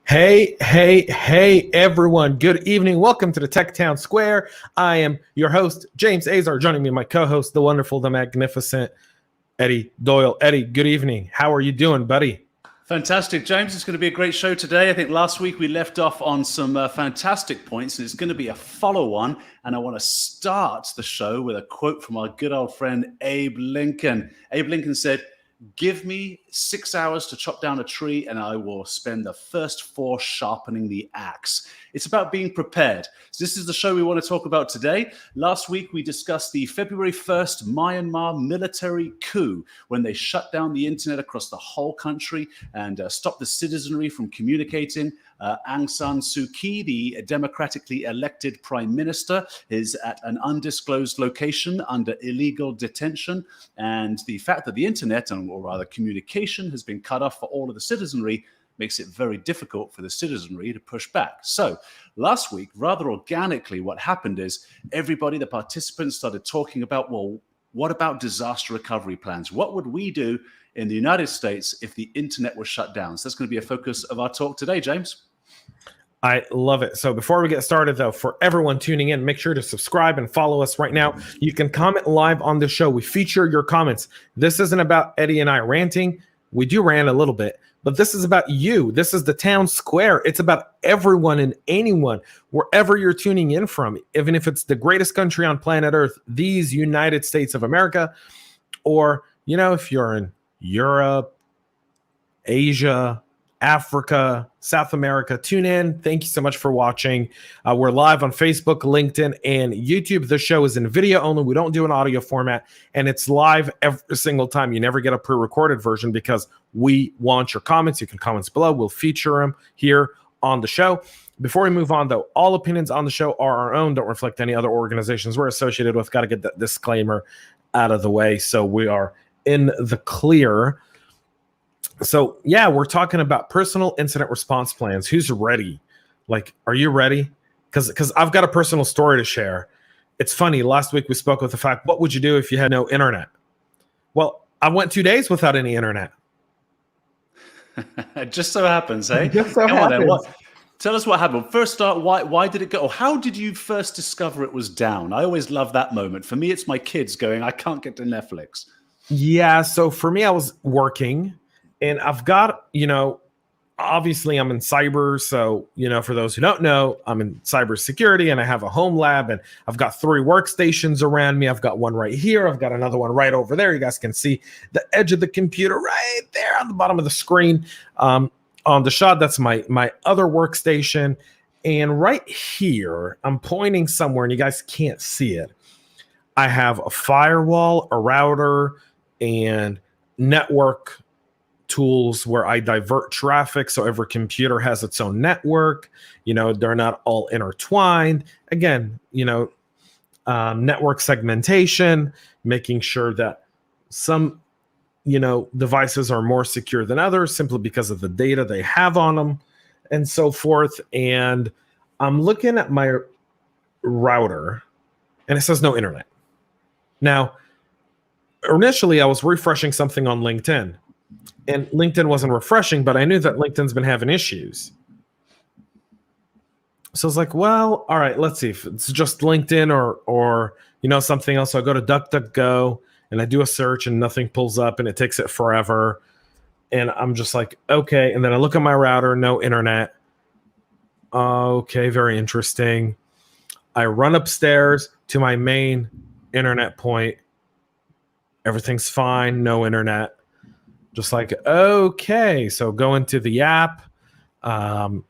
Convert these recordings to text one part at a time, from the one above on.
Hey, everyone. Good evening. Welcome to the Tech Town Square. I am your host, James Azar. Joining me, my co-host, the wonderful, the magnificent Eddie Doyle. Eddie, good evening. How are you doing, buddy? Fantastic, James. It's going to be a great show today. I think last week we left off on some fantastic points, and it's going to be a follow-on. And I want to start the show with a quote from our good old friend Abe Lincoln. Abe Lincoln said, "Give me 6 hours to chop down a tree, and I will spend the first 4 sharpening the axe." It's about being prepared. So this is the show we want to talk about today. Last week, we discussed the February 1st Myanmar military coup, when they shut down the internet across the whole country and stopped the citizenry from communicating. Aung San Suu Kyi, the democratically elected prime minister, is at an undisclosed location under illegal detention. And the fact that the internet, or rather communication, has been cut off for all of the citizenry makes it very difficult for the citizenry to push back. So last week, rather organically, what happened is everybody, the participants, started talking about, well, what about disaster recovery plans? What would we do in the United States if the internet was shut down? So that's going to be a focus of our talk today, James. I love it. So before we get started, though, for everyone tuning in, make sure to subscribe and follow us right now. You can comment live on the show. We feature your comments. This isn't about Eddie and I ranting. We do rant a little bit, but this is about you. This is the town square. It's about everyone and anyone, wherever you're tuning in from, even if it's the greatest country on planet Earth, these United States of America, or, if you're in Europe, Asia, Africa, South America, tune in. Thank you so much for watching. We're live on Facebook, LinkedIn, and YouTube. The show is in video only. We don't do an audio format, and it's live every single time. You never get a pre-recorded version because we want your comments. You can comment below. We'll feature them here on the show. Before we move on, though, all opinions on the show are our own, don't reflect any other organizations we're associated with. Got to get that disclaimer out of the way so we are in the clear. So, yeah, we're talking about personal incident response plans. Who's ready? Are you ready? Because I've got a personal story to share. It's funny. Last week we spoke with the fact, what would you do if you had no internet? Well, I went 2 days without any internet. It just so happens, eh? Just so happens. On, then. Tell us what happened. First start, why did it go? Or how did you first discover it was down? I always love that moment. For me, it's my kids going, I can't get to Netflix. Yeah, so for me, I was working. And I've got, obviously I'm in cyber. So, for those who don't know, I'm in cybersecurity and I have a home lab and I've got 3 workstations around me. I've got one right here. I've got another one right over there. You guys can see the edge of the computer right there on the bottom of the screen on the shot. That's my other workstation. And right here, I'm pointing somewhere and you guys can't see it. I have a firewall, a router, and network tools where I divert traffic so every computer has its own network. They're not all intertwined. Again, network segmentation, making sure that some, devices are more secure than others simply because of the data they have on them and so forth. And I'm looking at my router and it says no internet. Now, initially I was refreshing something on LinkedIn. And LinkedIn wasn't refreshing, but I knew that LinkedIn's been having issues. So I was like, well, all right, let's see if it's just LinkedIn or something else. So I go to DuckDuckGo and I do a search and nothing pulls up and it takes it forever. And I'm just like, okay. And then I look at my router, no internet. Okay, very interesting. I run upstairs to my main internet point. Everything's fine, no internet. Just like, okay, so go into the app, and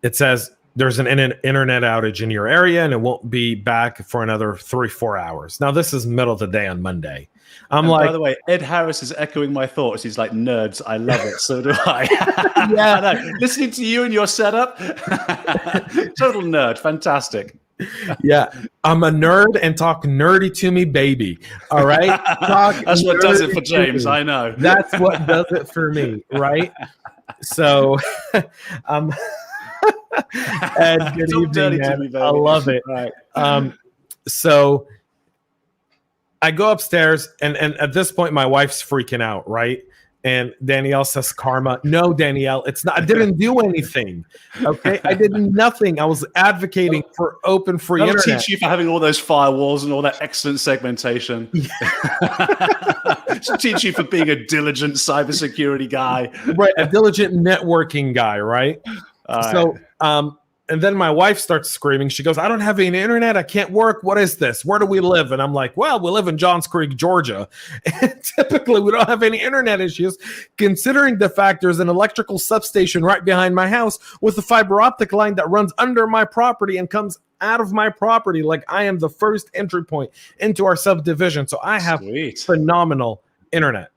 it says there's an internet outage in your area, and it won't be back for another 3-4 hours. Now, this is middle of the day on Monday. By the way, Ed Harris is echoing my thoughts. He's like, nerds, I love it. So do I. Yeah. I know. Listening to you and your setup, total nerd. Fantastic. Yeah, I'm a nerd and talk nerdy to me, baby. All right? That's what does it for James, I know. That's what does it for me, right? So, Ed, good evening, man. I love it. Right. So I go upstairs, and at this point, my wife's freaking out, right? And Danielle says, karma. No, Danielle, it's not. I didn't do anything. Okay. I did nothing. I was advocating for open free That'll internet. teach you for having all those firewalls and all that excellent segmentation. Should teach you for being a diligent cybersecurity guy. Right. A diligent networking guy. Right. So, and then my wife starts screaming. She goes, I don't have any internet. I can't work. What is this? Where do we live? And I'm like, well, we live in Johns Creek, Georgia. And typically, we don't have any internet issues, considering the fact there's an electrical substation right behind my house with a fiber optic line that runs under my property and comes out of my property. Like I am the first entry point into our subdivision. So I have phenomenal internet.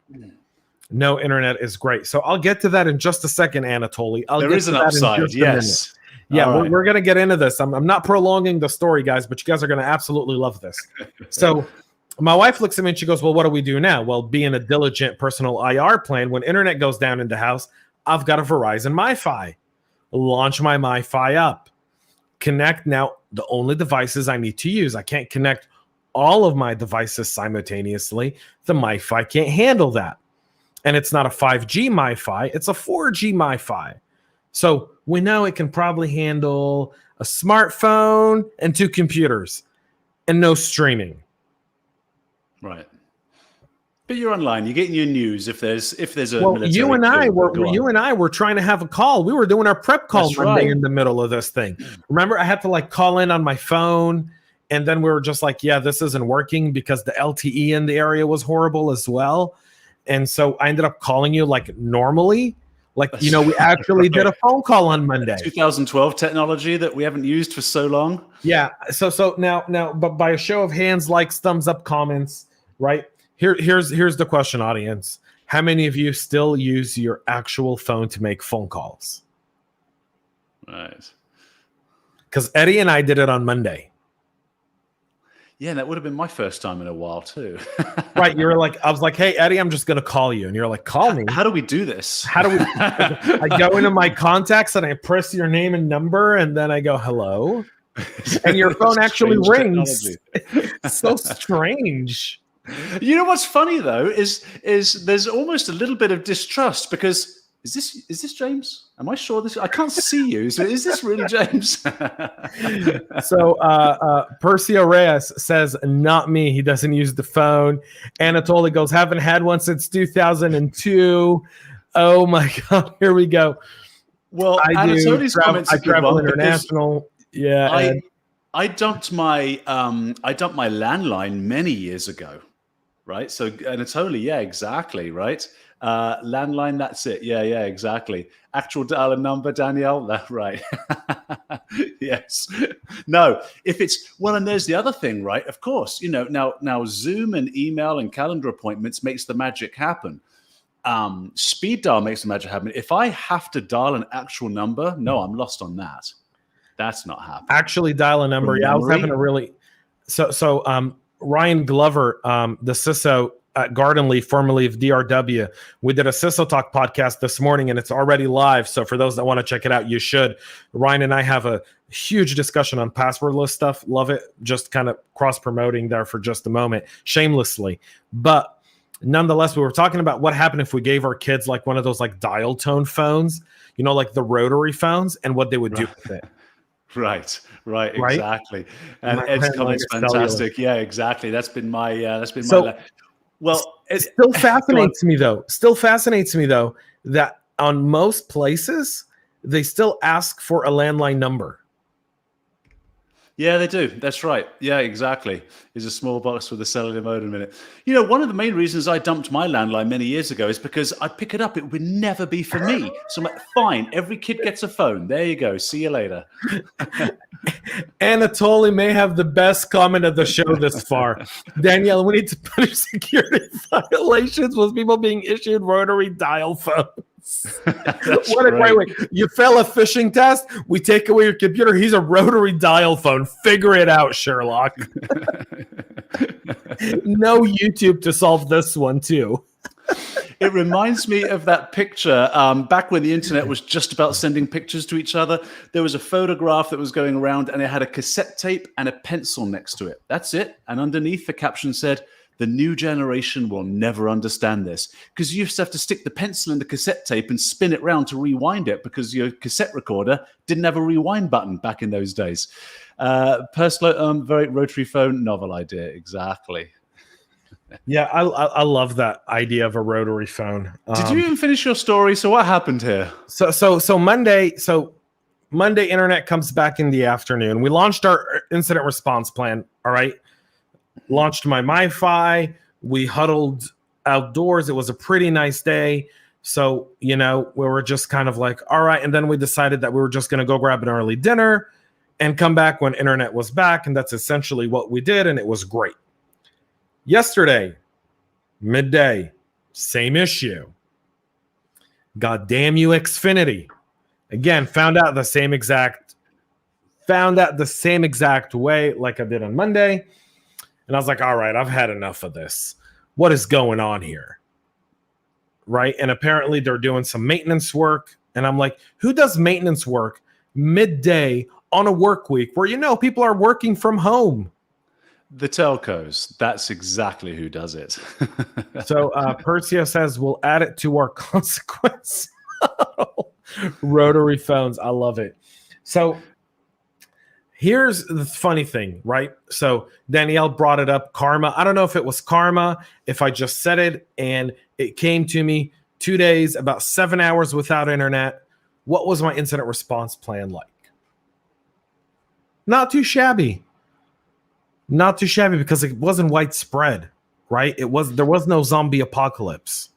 No internet is great. So I'll get to that in just a second, Anatoly. There is an upside. Yes. Yeah, we're going to get into this. I'm not prolonging the story, guys, but you guys are going to absolutely love this. So my wife looks at me and she goes, well, what do we do now? Well, being a diligent personal IR plan, when internet goes down in the house, I've got a Verizon MiFi. Launch my MiFi up. Connect now the only devices I need to use. I can't connect all of my devices simultaneously. The MiFi can't handle that. And it's not a 5G MiFi, it's a 4G MiFi. So we know it can probably handle a smartphone and 2 computers and no streaming. Right. But you're online. You're getting your news if there's a well, you and I were trying to have a call. We were doing our prep call Monday in the middle of this thing. Remember, I had to like call in on my phone, and then we were just like, yeah, this isn't working because the LTE in the area was horrible as well. And so I ended up calling you like normally. Like, you know, we actually did a phone call on Monday. 2012 technology that we haven't used for so long. Yeah. So now, but by a show of hands, likes, thumbs up, comments, right? Here's the question, audience. How many of you still use your actual phone to make phone calls? Right. Because Eddie and I did it on Monday. Yeah, that would have been my first time in a while too. Right. You were like, I was like, hey, Eddie, I'm just going to call you. And you're like, call me. How do we do this? How do we? I go into my contacts and I press your name and number and then I go, hello. And your phone actually rings. So strange. You know what's funny though is there's almost a little bit of distrust because is this James? Am I sure this? I can't see you. So is this really James? So Percio Reyes says, not me. He doesn't use the phone. Anatoly goes, haven't had one since 2002. Oh my God. Here we go. Well, I travel international. Yeah. I dumped my landline many years ago. Right. So Anatoly, yeah, exactly. Right. Landline, that's it. Yeah, exactly. Actual dial number, Danielle. Right. Yes. No, if it's well, and there's the other thing, right? Of course, you know, now Zoom and email and calendar appointments makes the magic happen. Speed dial makes the magic happen. If I have to dial an actual number, no, I'm lost on that. That's not happening. Actually dial a number. Yeah, I was having a really so Ryan Glover, the CISO at Garden Leaf, formerly of DRW. We did a CISO Talk podcast this morning, and it's already live. So for those that want to check it out, you should. Ryan and I have a huge discussion on passwordless stuff. Love it. Just kind of cross-promoting there for just a moment, shamelessly. But nonetheless, we were talking about what happened if we gave our kids like one of those like dial tone phones, you know, like the rotary phones, and what they would do with it. Right, exactly. And Ed's comment's fantastic. Yeah, exactly. That's been my well, it still fascinates me though. That on most places they still ask for a landline number. Yeah, they do. That's right. Yeah, exactly. Is a small box with a cellular modem in it. You know, one of the main reasons I dumped my landline many years ago is because I'd pick it up. It would never be for me. So I'm like, fine, every kid gets a phone. There you go. See you later. Anatoly may have the best comment of the show this far. Danielle, we need to punish security violations with people being issued rotary dial phones. Wait. You fail a phishing test, we take away your computer. He's a rotary dial phone. Figure it out, Sherlock. No YouTube to solve this one too. It reminds me of that picture back when the internet was just about sending pictures to each other. There was a photograph that was going around and it had a cassette tape and a pencil next to it. That's it. And underneath the caption said, The new generation will never understand this because you used to have to stick the pencil in the cassette tape and spin it round to rewind it because your cassette recorder didn't have a rewind button back in those days. Personal, very rotary phone, novel idea, exactly. Yeah, I love that idea of a rotary phone. Did you even finish your story? So what happened here? So Monday internet comes back in the afternoon. We launched our incident response plan. All right. Launched my MiFi. We huddled outdoors. It was a pretty nice day. So, we were just kind of like, all right. And then we decided that we were just going to go grab an early dinner and come back when internet was back. And that's essentially what we did. And it was great. Yesterday, midday, same issue. God damn you, Xfinity. Again, found out the same exact way like I did on Monday. And I was like, all right, I've had enough of this. What is going on here? Right? And apparently they're doing some maintenance work. And I'm like, who does maintenance work midday on a work week where, people are working from home? The telcos. That's exactly who does it. So Percio says, we'll add it to our consequence. Rotary phones. I love it. So here's the funny thing, right? So Danielle brought it up, karma. I don't know if it was karma, if I just said it and it came to me 2 days, about 7 hours without internet. What was my incident response plan like? Not too shabby. Not too shabby because it wasn't widespread, right? There was no zombie apocalypse.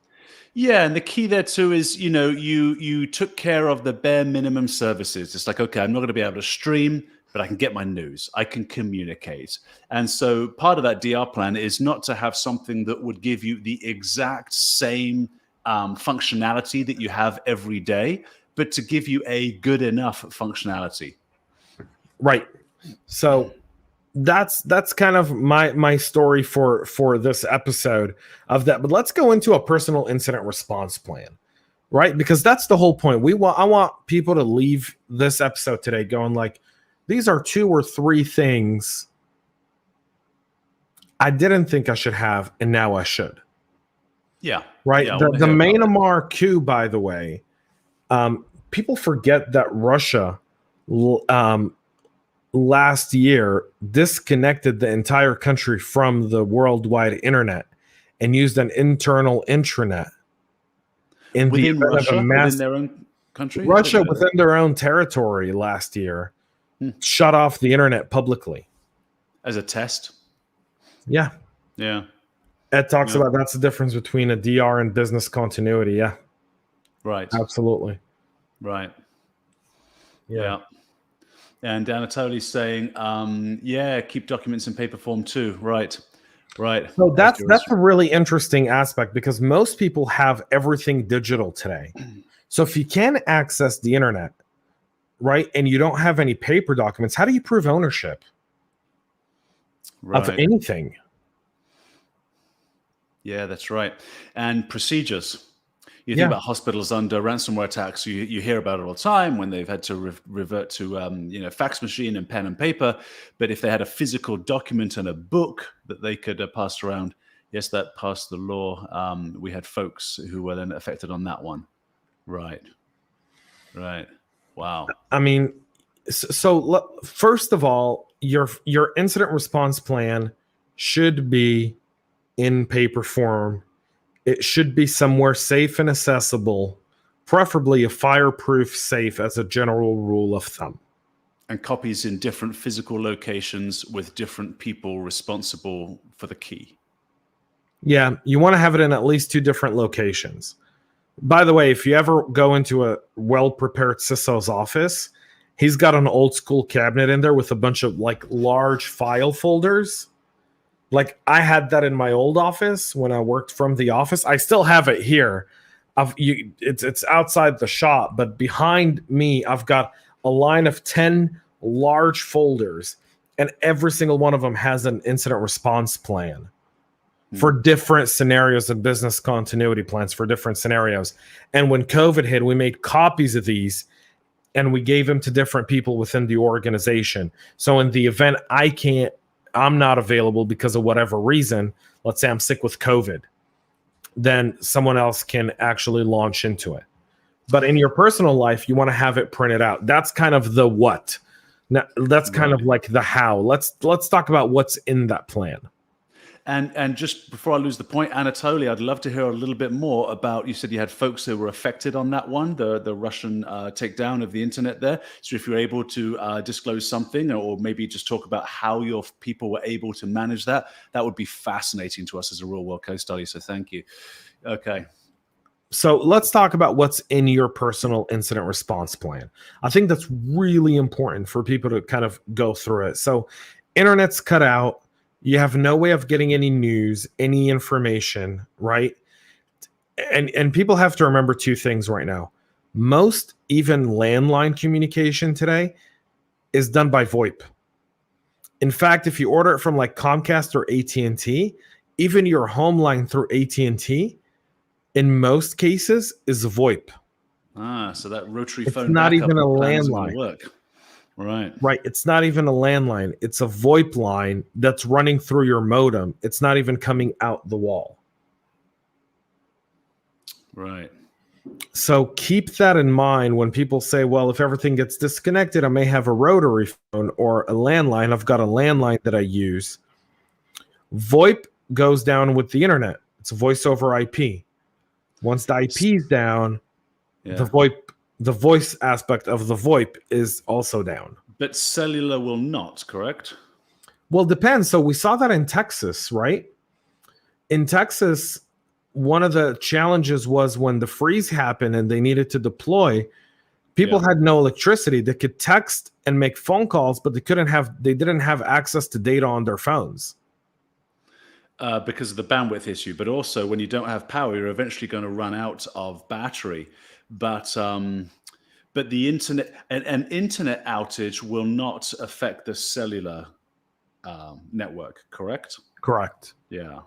Yeah, and the key there too is, you took care of the bare minimum services. It's like, okay, I'm not going to be able to stream, but I can get my news. I can communicate. And so part of that DR plan is not to have something that would give you the exact same functionality that you have every day, but to give you a good enough functionality. Right. So that's kind of my story for this episode of that. But let's go into a personal incident response plan, right? Because that's the whole point. I want people to leave this episode today going like, these are 2 or 3 things I didn't think I should have, and now I should. Yeah. Right. Yeah, the Myanmar coup, by the way, people forget that Russia last year disconnected the entire country from the worldwide internet and used an internal intranet within Russia, within their own country. Russia within their own territory last year shut off the internet publicly as a test. Yeah. Ed talks about that's the difference between a DR and business continuity. Yeah. Right. Absolutely. Right. Yeah. And Anatoly's saying, keep documents in paper form too. Right. So that's a really interesting aspect because most people have everything digital today. So if you can access the internet, right, and you don't have any paper documents, how do you prove ownership of anything? Yeah, that's right. And procedures. You think about hospitals under ransomware attacks. You hear about it all the time when they've had to revert to fax machine and pen and paper. But if they had a physical document and a book that they could pass around, yes, that passed the law. We had folks who were then affected on that one. Right. Wow. I mean, so first of all, your incident response plan should be in paper form. It should be somewhere safe and accessible, preferably a fireproof safe as a general rule of thumb. And copies in different physical locations with different people responsible for the key. Yeah, you want to have it in at least 2 different locations. By the way, if you ever go into a well-prepared CISO's office, he's got an old school cabinet in there with a bunch of large file folders. I had that in my old office when I worked from the office. I still have it here. It's outside the shop, but behind me, I've got a line of 10 large folders, and every single one of them has an incident response plan for different scenarios and business continuity plans for different scenarios. And when COVID hit, we made copies of these and we gave them to different people within the organization. So in the event I can't I'm not available because of whatever reason, let's say I'm sick with COVID, then someone else can actually launch into it. But in your personal life, you want to have it printed out. That's kind of the what. Now, that's kind of like the how. Let's talk about what's in that plan. And just before I lose the point, Anatoly, I'd love to hear a little bit more about, you said you had folks who were affected on that one, the Russian takedown of the internet there. So if you're able to disclose something, or maybe just talk about how your people were able to manage that, that would be fascinating to us as a real world case study. So thank you. Okay. So let's talk about what's in your personal incident response plan. I think that's really important for people to kind of go through it. So internet's cut out. You have no way of getting any news, any information, right? And people have to remember two things right now. Most even landline communication today is done by VoIP. In fact, if you order it from like Comcast or AT&T, even your home line through AT&T, in most cases, is VoIP. So that rotary phone. It's not even a landline. Work. Right. It's not even a landline. It's a VoIP line that's running through your modem. It's not even coming out the wall. Right. So keep that in mind when people say, well, if everything gets disconnected, I may have a rotary phone or a landline. I've got a landline that I use. VoIP goes down with the internet. It's a voice over IP. Once the IP is down, the voice aspect of the VoIP is also down. But cellular will not, correct? Well, it depends. So we saw that in Texas, right? In Texas, one of the challenges was when the freeze happened and they needed to deploy, people had no electricity. They could text and make phone calls, but they didn't have access to data on their phones. Because of the bandwidth issue, but also when you don't have power, you're eventually going to run out of battery. But the internet, an internet outage will not affect the cellular network, correct? Correct. Yeah.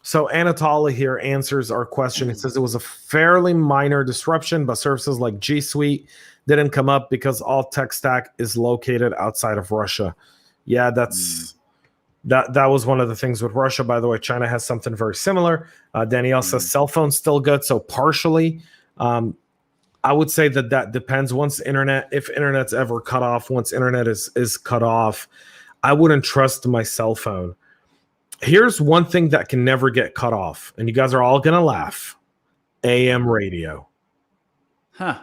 So Anatoly here answers our question. It says it was a fairly minor disruption, but services like G Suite didn't come up because all tech stack is located outside of Russia. Yeah, That was one of the things with Russia. By the way, China has something very similar. Danielle says cell phone's still good. So partially, I would say that depends. If internet's ever cut off, once internet is cut off, I wouldn't trust my cell phone. Here's one thing that can never get cut off. And you guys are all going to laugh. AM radio. Huh.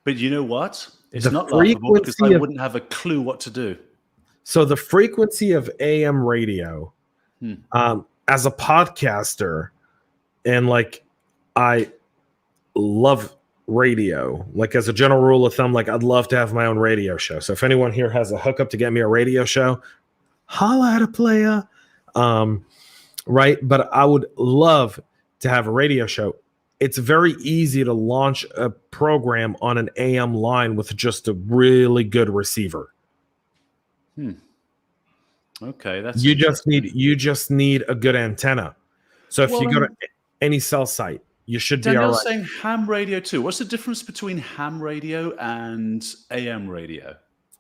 But you know what? It's not laughable because I wouldn't have a clue what to do. So the frequency of AM radio, as a podcaster, and like I love radio, like as a general rule of thumb, like I'd love to have my own radio show. So if anyone here has a hookup to get me a radio show, holla at a playa. Right? But I would love to have a radio show. It's very easy to launch a program on an AM line with just a really good receiver. Okay, that's you just need a good antenna. So if you go to any cell site, you should be all right. Saying ham radio too. What's the difference between ham radio and AM radio?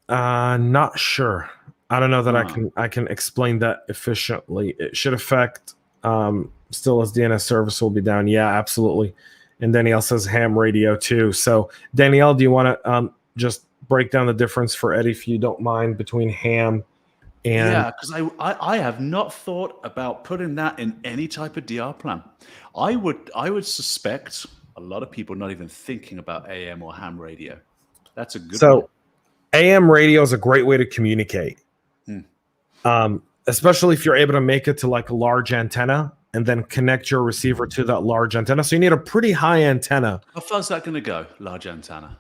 Not sure. I don't know that I can explain that efficiently. It should affect still as DNS service will be down. Yeah, absolutely. And Danielle says ham radio too. So Danielle, do you want to just break down the difference for Eddie, if you don't mind, between ham and because I have not thought about putting that in any type of DR plan. I would suspect a lot of people not even thinking about AM or ham radio. That's a good one. AM radio is a great way to communicate, especially if you're able to make it to like a large antenna and then connect your receiver to that large antenna. So you need a pretty high antenna. How far is that going to go, large antenna?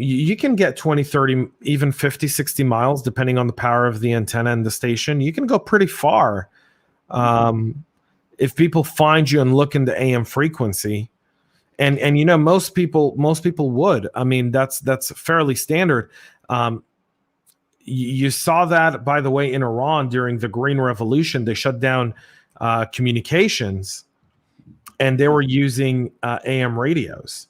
You can get 20, 30, even 50, 60 miles, depending on the power of the antenna and the station. You can go pretty far. If people find you and look into AM frequency, and you know, most people would. I mean, that's fairly standard. You saw that, by the way, in Iran during the Green Revolution. They shut down communications, and they were using AM radios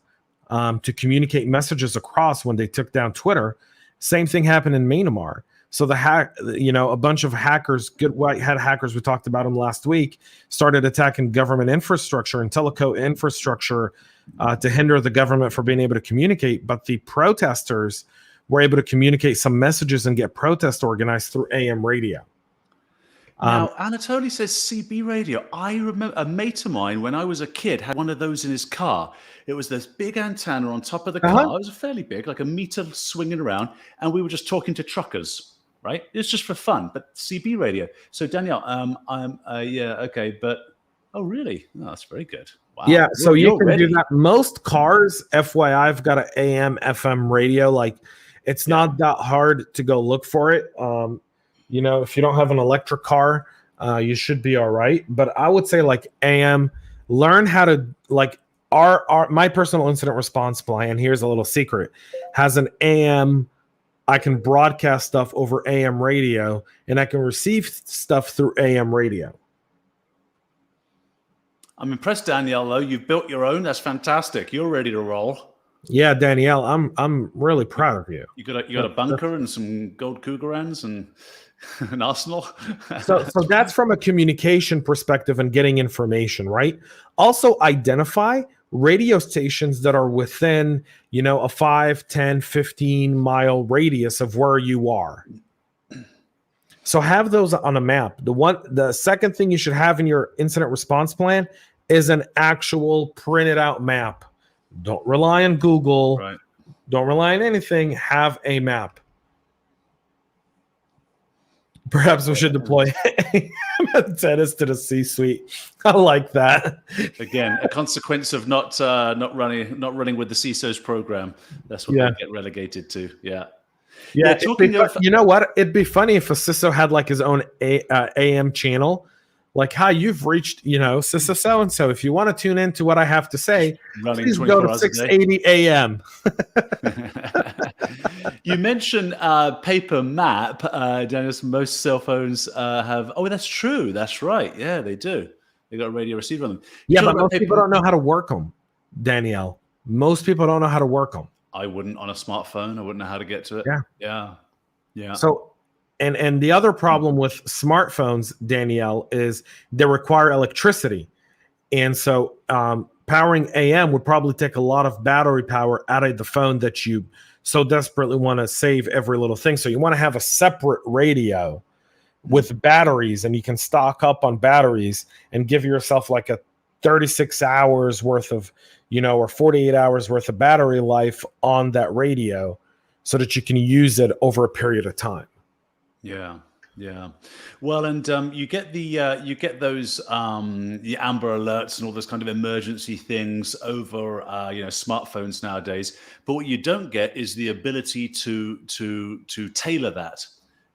to communicate messages across when they took down Twitter. Same thing happened in Myanmar. So a bunch of hackers, good white hat hackers, we talked about them last week, started attacking government infrastructure and teleco infrastructure to hinder the government from being able to communicate. But the protesters were able to communicate some messages and get protests organized through AM radio. Now, Anatoly says CB radio. I remember a mate of mine when I was a kid had one of those in his car. It was this big antenna on top of the car. It was fairly big, like a meter swinging around. And we were just talking to truckers, right? It's just for fun, but CB radio. So Danielle, yeah, okay. But, oh, really? Oh, that's very good. Wow. Yeah, so you can do that. Most cars, FYI, I've got an AM, FM radio. Like, it's not that hard to go look for it. If you don't have an electric car, you should be all right. But I would say like AM, learn how to like my personal incident response plan. Here's a little secret: has an AM. I can broadcast stuff over AM radio, and I can receive stuff through AM radio. I'm impressed, Danielle. Though you've built your own, that's fantastic. You're ready to roll. Yeah, Danielle, I'm really proud of you. You got a bunker and some gold Cougarans and an arsenal. so that's from a communication perspective and getting information, right? Also identify radio stations that are within, a 5, 10, 15 mile radius of where you are. So have those on a map. The second thing you should have in your incident response plan is an actual printed out map. Don't rely on Google. Right. Don't rely on anything. Have a map. Perhaps we should deploy antennas to the C-suite. I like that. Again, a consequence of not running with the CISO's program. That's what they get relegated to. Yeah. Yeah. Talking of, you know what? It'd be funny if a CISO had like his own AM channel. Like, hi, you've reached, CISO so-and-so. If you want to tune in to what I have to say, please go to 680 AM. You mentioned paper map, Dennis. Most cell phones have. Oh, that's true. That's right. Yeah, they do. They got a radio receiver on them. Yeah, but most people don't know how to work them, Danielle. Most people don't know how to work them. I wouldn't on a smartphone. I wouldn't know how to get to it. Yeah. So, and the other problem with smartphones, Danielle, is they require electricity, and so powering AM would probably take a lot of battery power out of the phone that you so desperately want to save every little thing. So you want to have a separate radio with batteries, and you can stock up on batteries and give yourself like a 36 hours worth of, or 48 hours worth of battery life on that radio so that you can use it over a period of time. Yeah. Well, and you get those the Amber Alerts and all those kind of emergency things over smartphones nowadays. But what you don't get is the ability to tailor that,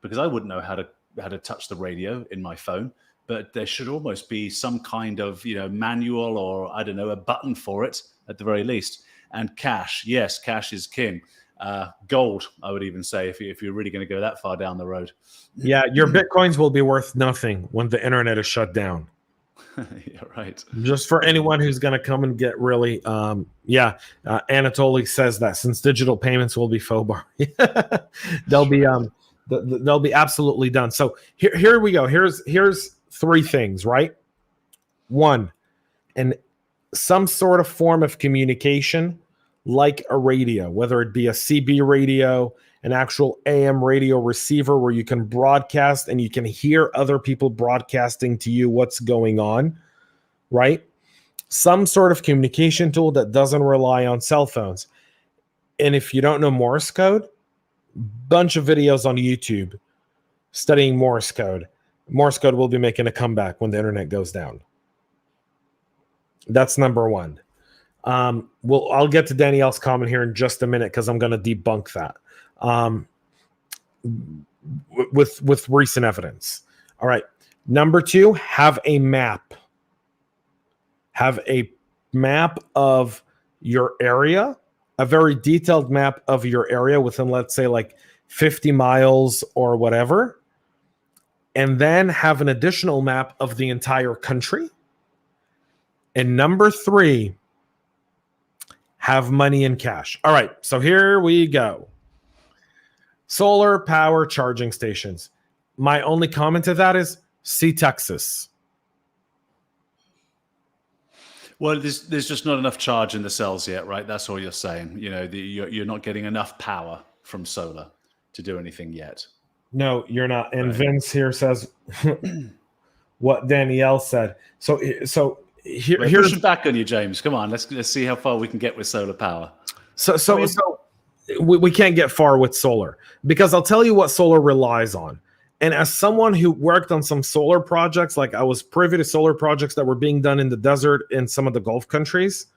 because I wouldn't know how to touch the radio in my phone. But there should almost be some kind of manual, or I don't know, a button for it at the very least. And cash, yes, cash is king. Gold, I would even say, if you're really going to go that far down the road. Yeah, your bitcoins will be worth nothing when the internet is shut down. Yeah, right. Just for anyone who's going to come and get really, Anatoly says that since digital payments will be FOBAR, they'll be absolutely done. So here we go. Here's three things, right? One, and some sort of form of communication, like a radio, whether it be a CB radio, an actual AM radio receiver where you can broadcast and you can hear other people broadcasting to you what's going on, right? Some sort of communication tool that doesn't rely on cell phones. And if you don't know Morse code, bunch of videos on YouTube studying Morse code. Morse code will be making a comeback when the internet goes down. That's number one. I'll get to Danielle's comment here in just a minute because I'm going to debunk that with recent evidence. All right. Number two, have a map. Have a map of your area, a very detailed map of your area within, let's say, like 50 miles or whatever. And then have an additional map of the entire country. And number three, have money in cash. All right, so here we go. Solar power charging stations. My only comment to that is see Texas. Well, there's just not enough charge in the cells yet, right? That's all you're saying. You're not getting enough power from solar to do anything yet. No, you're not. And right. Vince here says what Danielle said. So here's pushing back on you, James. Come on, let's see how far we can get with solar power. So we can't get far with solar, because I'll tell you what solar relies on. And as someone who worked on some solar projects, like I was privy to solar projects that were being done in the desert in some of the Gulf countries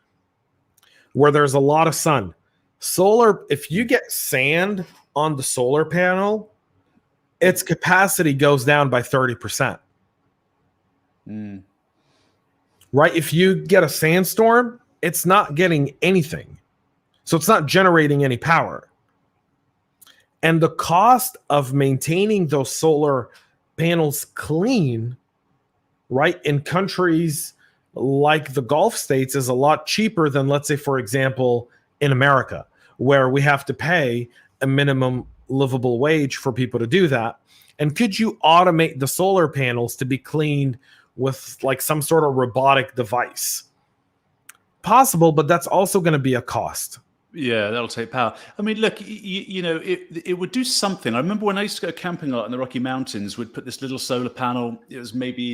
where there's a lot of sun. Solar, if you get sand on the solar panel, its capacity goes down by 30%. Right? If you get a sandstorm, it's not getting anything. So it's not generating any power. And the cost of maintaining those solar panels clean, right, in countries like the Gulf states is a lot cheaper than, let's say, for example, in America, where we have to pay a minimum livable wage for people to do that. And could you automate the solar panels to be cleaned with like some sort of robotic device? Possible, but that's also going to be a cost. Yeah, that'll take power. I mean, look, it would do something. I remember when I used to go camping a lot in the Rocky Mountains, we'd put this little solar panel. It was maybe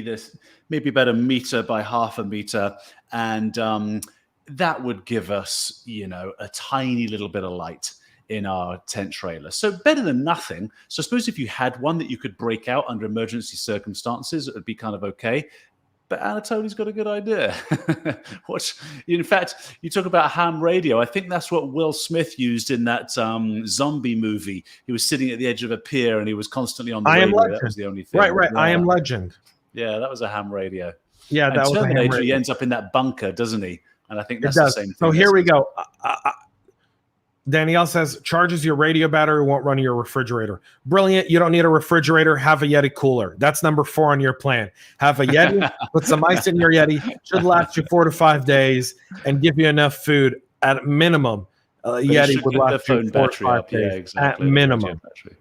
about a meter by half a meter. And that would give us, a tiny little bit of light in our tent trailer. So better than nothing. So I suppose if you had one that you could break out under emergency circumstances, it would be kind of okay. But Anatoly's got a good idea. In fact, you talk about ham radio. I think that's what Will Smith used in that zombie movie. He was sitting at the edge of a pier and he was constantly on the radio. Legend. That was the only thing. Right. Yeah. I Am Legend. Yeah, that was a ham radio. Yeah, that was a ham radio. He ends up in that bunker, doesn't he? And I think that's the same thing. So here we go. Danielle says, charges your radio battery, won't run your refrigerator. Brilliant. You don't need a refrigerator. Have a Yeti cooler. That's number 4 on your plan. Have a Yeti, put some ice in your Yeti. Should last you 4 to 5 days and give you enough food at minimum. Yeti would last you 4 to 5 days exactly. At minimum.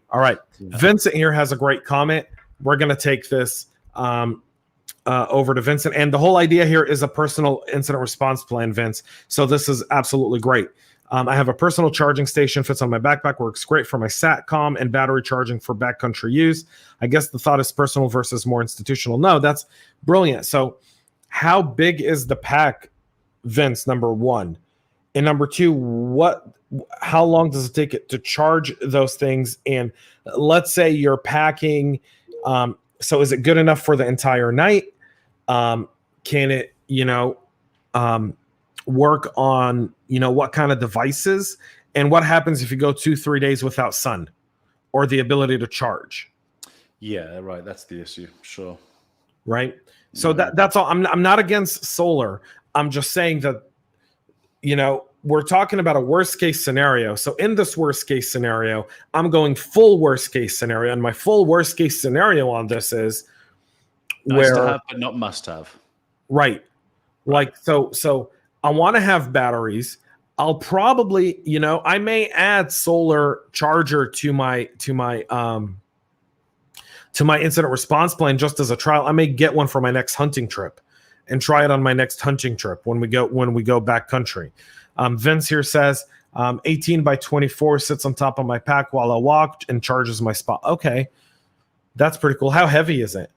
All right. Yeah. Vincent here has a great comment. We're going to take this over to Vincent. And the whole idea here is a personal incident response plan, Vince. So this is absolutely great. I have a personal charging station, fits on my backpack, works great for my SATCOM and battery charging for backcountry use. I guess the thought is personal versus more institutional. No, that's brilliant. So how big is the pack, Vince, number 1? And number 2, how long does it take it to charge those things? And let's say you're packing, so is it good enough for the entire night? Can it, work on what kind of devices, and what happens if you go 2-3 days without sun or the ability to charge? Yeah, right. That's the issue. Sure. Right. So that's all. I'm not against solar. I'm just saying that we're talking about a worst case scenario. So in this worst case scenario, I'm going full worst case scenario, and my full worst case scenario on this is nice to have, but not must have. Right. Like so. I want to have batteries. I'll probably, I may add solar charger to my incident response plan just as a trial. I may get one for my next hunting trip and try it on my next hunting trip when we go backcountry. Vince here says 18 by 24 sits on top of my pack while I walk and charges my spot. Okay, that's pretty cool. How heavy is it?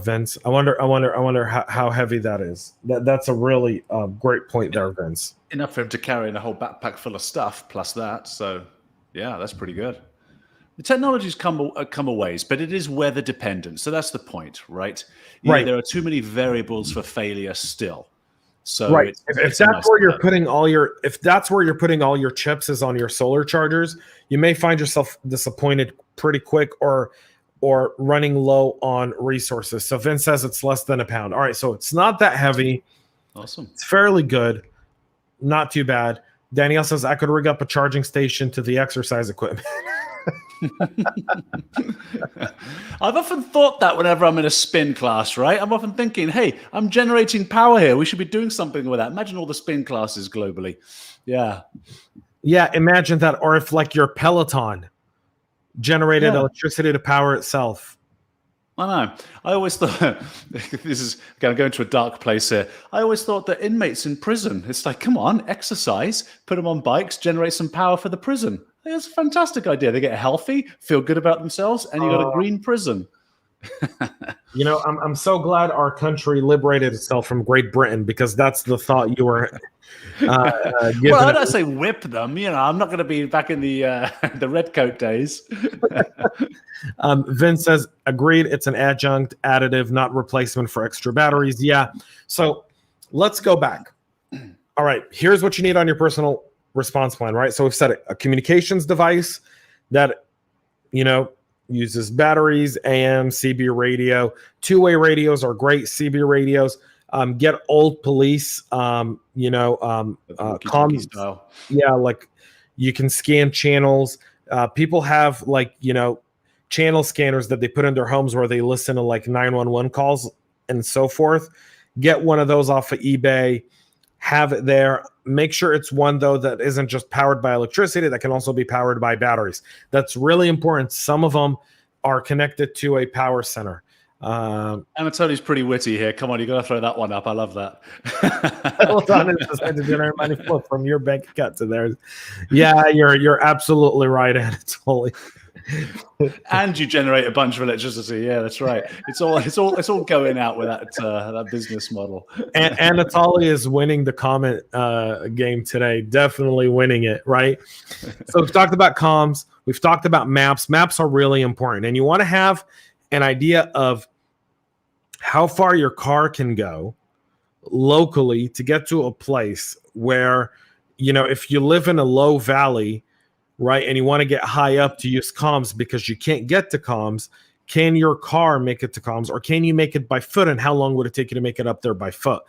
Vince, I wonder how heavy that is. That's a really great point there, Vince. Enough for him to carry in a whole backpack full of stuff plus that. So, yeah, that's pretty good. The technology's come a ways, but it is weather dependent. So that's the point, right? Right. There are too many variables for failure still. So right. If that's where you're putting all your chips is on your solar chargers, you may find yourself disappointed pretty quick or running low on resources. So Vince says it's less than a pound. All right, so it's not that heavy. Awesome. It's fairly good. Not too bad. Danielle says I could rig up a charging station to the exercise equipment. I've often thought that whenever I'm in a spin class, right? I'm often thinking, hey, I'm generating power here. We should be doing something with that. Imagine all the spin classes globally. Yeah. Yeah, imagine that. Or if like your Peloton generated electricity to power itself. I know. I always thought this is going to go into a dark place here. I always thought that inmates in prison, it's like, come on, exercise, put them on bikes, generate some power for the prison. I think that's a fantastic idea. They get healthy, feel good about themselves, and you got a green prison. You know, I'm so glad our country liberated itself from Great Britain, because that's the thought you were well, I don't say whip them. You know, I'm not going to be back in the the redcoat days. Vince says, agreed. It's an adjunct, additive, not replacement for extra batteries. Yeah. So let's go back. All right. Here's what you need on your personal response plan, right? So we've said a communications device that, you know, uses batteries, AM, CB radio. Two-way radios are great. CB radios. Get old police, comms. Yeah, like you can scan channels. People have like, you know, channel scanners that they put in their homes where they listen to like 911 calls and so forth. Get one of those off of eBay. Have it there. Make sure it's one, though, that isn't just powered by electricity, that can also be powered by batteries. That's really important. Some of them are connected to a power center. Anatoli's pretty witty here. Come on, you got to throw that one up. I love that. Hold on, it's just to generate money flow from your bank account to theirs. Yeah, you're absolutely right, Anatoly. And you generate a bunch of electricity. Yeah, that's right. It's all going out with that business model. And Anatoly is winning the comment game today. Definitely winning it, right? So we've talked about comms. We've talked about maps. Maps are really important, and you want to have an idea of how far your car can go locally to get to a place where, you know, if you live in a low valley, right, and you want to get high up to use comms because you can't get to comms, can your car make it to comms, or can you make it by foot, and how long would it take you to make it up there by foot?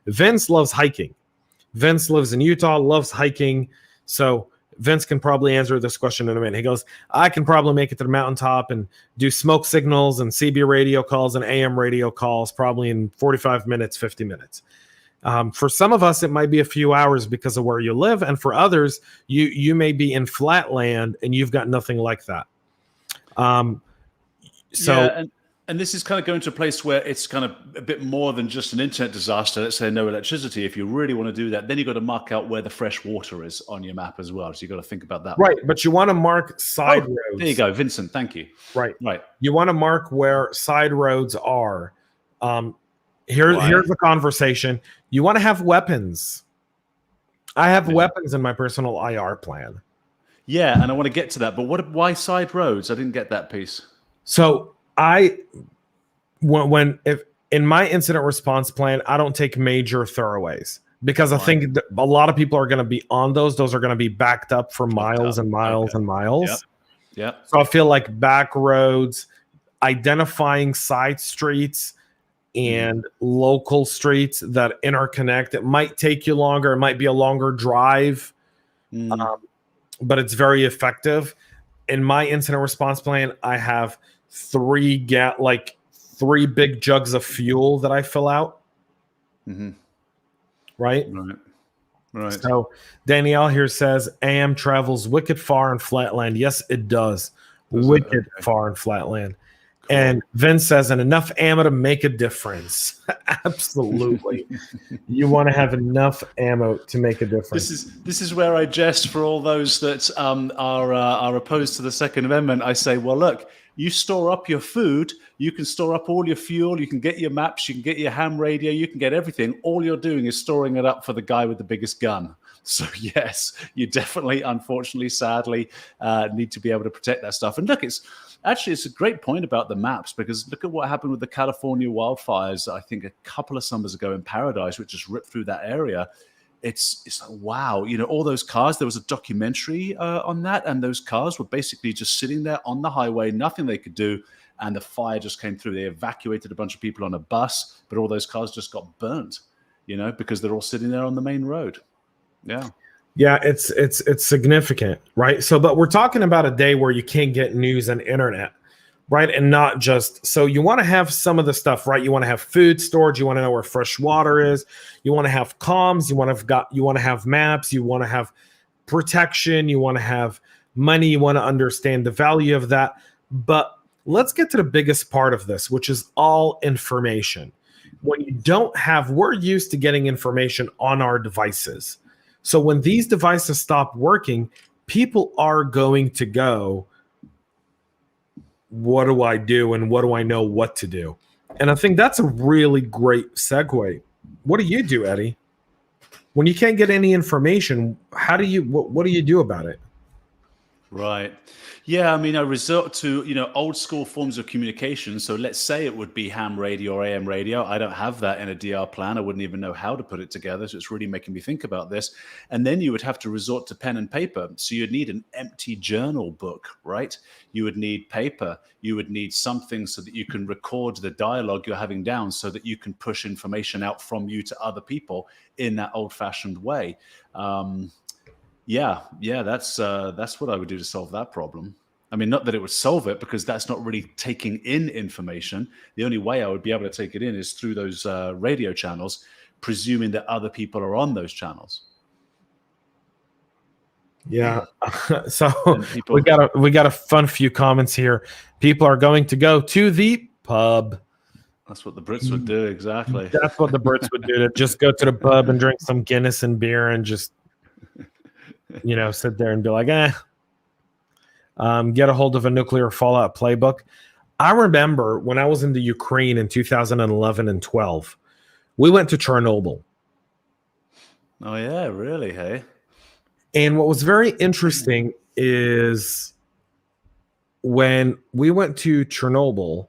Vince loves hiking. Vince lives in Utah, loves hiking. So Vince can probably answer this question in a minute. He goes, I can probably make it to the mountaintop and do smoke signals and CB radio calls and AM radio calls probably in 45 minutes, 50 minutes. For some of us, it might be a few hours because of where you live. And for others, you may be in flat land and you've got nothing like that. And this is kind of going to a place where it's kind of a bit more than just an internet disaster. Let's say no electricity. If you really want to do that, then you've got to mark out where the fresh water is on your map as well. So you've got to think about that. Right. But you want to mark side roads. There you go, Vincent. Thank you. Right. You want to mark where side roads are. Here's the conversation. You want to have weapons. I have weapons in my personal IR plan. Yeah, and I want to get to that. But why side roads? I didn't get that piece. So if in my incident response plan, I don't take major throwaways because I think a lot of people are going to be on those. Those are going to be backed up for miles and miles and miles. Yeah. So I feel like back roads, identifying side streets and local streets that interconnect. It might take you longer. It might be a longer drive, but it's very effective. In my incident response plan, I have three big jugs of fuel that I fill out. Right. So Danielle here says AM travels wicked far in flatland. Yes, it does. Wicked far in flatland. Cool. And Vince says, and enough ammo to make a difference. Absolutely. You want to have enough ammo to make a difference. This is where I jest for all those that are opposed to the Second Amendment. I say, well, look, you store up your food, you can store up all your fuel, you can get your maps, you can get your ham radio, you can get everything. All you're doing is storing it up for the guy with the biggest gun. So yes, you definitely, unfortunately, sadly, need to be able to protect that stuff. And look, it's a great point about the maps, because look at what happened with the California wildfires, I think a couple of summers ago in Paradise, which just ripped through that area. It's like, wow, you know, all those cars, there was a documentary on that, and those cars were basically just sitting there on the highway, nothing they could do, and the fire just came through. They evacuated a bunch of people on a bus, but all those cars just got burnt, you know, because they're all sitting there on the main road. Yeah, it's significant, right? So, but we're talking about a day where you can't get news and internet, right? And not just, so you want to have some of the stuff, right? You want to have food storage. You want to know where fresh water is. You want to have comms. You want to have maps. You want to have protection, you want to have money, you want to understand the value of that. But let's get to the biggest part of this, which is all information. When you don't have, we're used to getting information on our devices. So when these devices stop working, people are going to go, what do I do? And what do I know what to do? And I think that's a really great segue. What do you do, Eddie? When you can't get any information, what do you do about it? Right. Yeah, I mean, I resort to, old school forms of communication. So let's say it would be ham radio or AM radio. I don't have that in a DR plan. I wouldn't even know how to put it together. So it's really making me think about this. And then you would have to resort to pen and paper. So you'd need an empty journal book, right? You would need paper. You would need something so that you can record the dialogue you're having down so that you can push information out from you to other people in that old-fashioned way. Yeah, that's what I would do to solve that problem. I mean, not that it would solve it, because that's not really taking in information. The only way I would be able to take it in is through those radio channels, presuming that other people are on those channels. Yeah. So we got a fun few comments here. People are going to go to the pub. That's what the Brits would do, exactly. That's what the Brits would do, to just go to the pub and drink some Guinness and beer and just sit there and be like, get a hold of a nuclear fallout playbook. I remember when I was in the Ukraine in 2011 and 12, we went to Chernobyl. Oh, yeah, really? Hey. And what was very interesting is when we went to Chernobyl,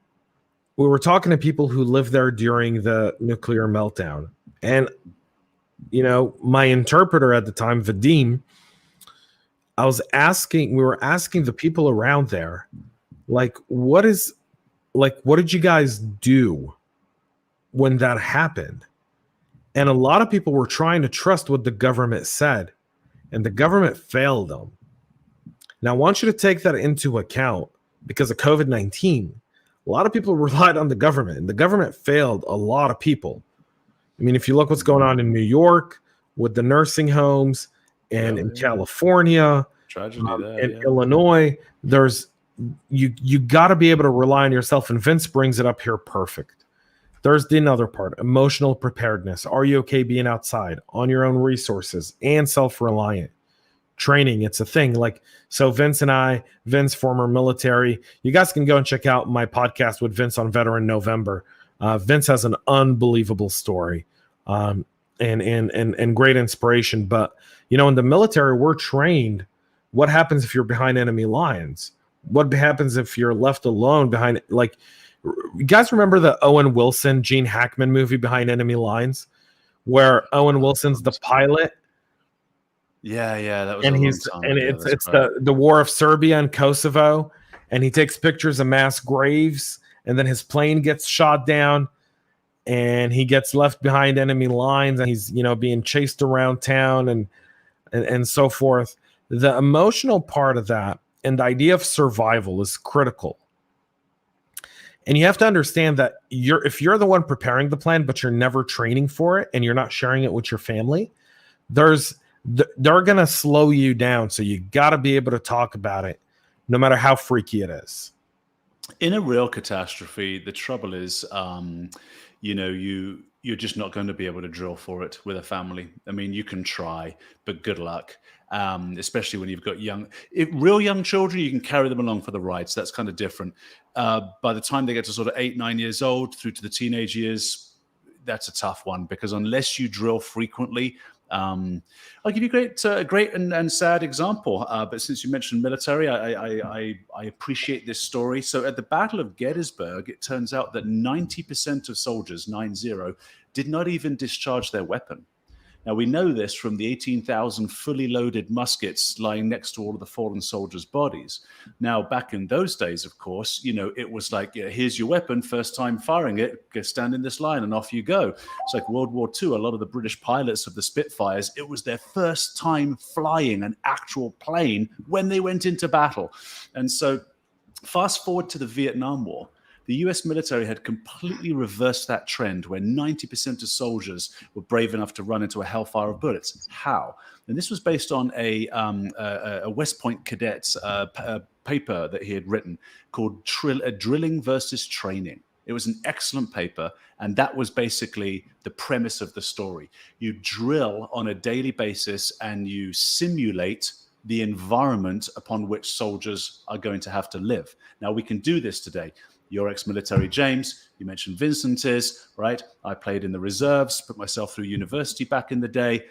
we were talking to people who lived there during the nuclear meltdown. And, my interpreter at the time, Vadim, we were asking the people around there, what did you guys do when that happened? And a lot of people were trying to trust what the government said, and the government failed them. Now, I want you to take that into account, because of COVID-19, a lot of people relied on the government, and the government failed a lot of people. I mean, if you look what's going on in New York with the nursing homes, and in California, tragedy there, in Illinois, you got to be able to rely on yourself. And Vince brings it up here perfect. There's the another part, emotional preparedness. Are you okay being outside on your own resources and self-reliant? Training, it's a thing. So Vince and I, Vince, former military, you guys can go and check out my podcast with Vince on Veteran November. Vince has an unbelievable story. And great inspiration. But in the military, we're trained. What happens if you're behind enemy lines? What happens if you're left alone behind? You guys remember the Owen Wilson, Gene Hackman movie, Behind Enemy Lines, where Owen Wilson's the pilot? Yeah, that was. And it's the war of Serbia and Kosovo, and he takes pictures of mass graves, and then his plane gets shot down. And he gets left behind enemy lines, and he's being chased around town and so forth. The emotional part of that and the idea of survival is critical. And you have to understand that if you're the one preparing the plan, but you're never training for it and you're not sharing it with your family, they're going to slow you down. So you got to be able to talk about it, no matter how freaky it is. In a real catastrophe, the trouble is, you're just not going to be able to drill for it with a family. I mean, you can try, but good luck. Especially when you've got real young children, you can carry them along for the ride. So that's kind of different. By the time they get to sort of 8-9 years old through to the teenage years, that's a tough one, because unless you drill frequently, I'll give you a great and sad example. But since you mentioned military, I appreciate this story. So at the Battle of Gettysburg, it turns out that 90% of soldiers, 90, did not even discharge their weapon. Now, we know this from the 18,000 fully loaded muskets lying next to all of the fallen soldiers' bodies. Now, back in those days, of course, it was like, here's your weapon, first time firing it, go stand in this line and off you go. It's like World War II. A lot of the British pilots of the Spitfires, it was their first time flying an actual plane when they went into battle. And so fast forward to the Vietnam War. the US military had completely reversed that trend where 90% of soldiers were brave enough to run into a hellfire of bullets. How? And this was based on a West Point cadet's paper that he had written called Drilling versus Training. It was an excellent paper, and that was basically the premise of the story. You drill on a daily basis and you simulate the environment upon which soldiers are going to have to live. Now, we can do this today. You're ex-military, James. You mentioned Vincent is, right? I played in the reserves, put myself through university back in the day.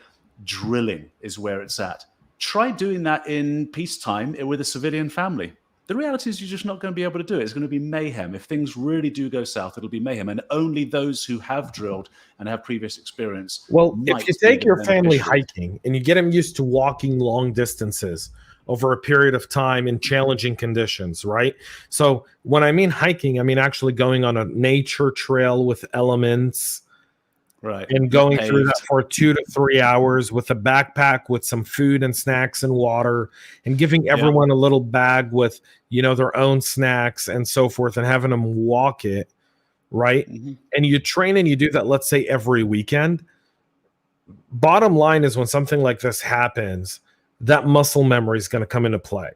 Drilling is where it's at. Try doing that in peacetime with a civilian family. The reality is you're just not going to be able to do it. It's going to be mayhem. If things really do go south, it'll be mayhem. And only those who have drilled and have previous experience. Well, if you take your family hiking and you get them used to walking long distances over a period of time in challenging conditions, right? So when I mean hiking, I mean actually going on a nature trail with elements. Right. And going through that for 2 to 3 hours with a backpack with some food and snacks and water, and giving everyone a little bag with, their own snacks and so forth, and having them walk it, right? Mm-hmm. And you train and you do that, let's say every weekend. Bottom line is when something like this happens, that muscle memory is going to come into play.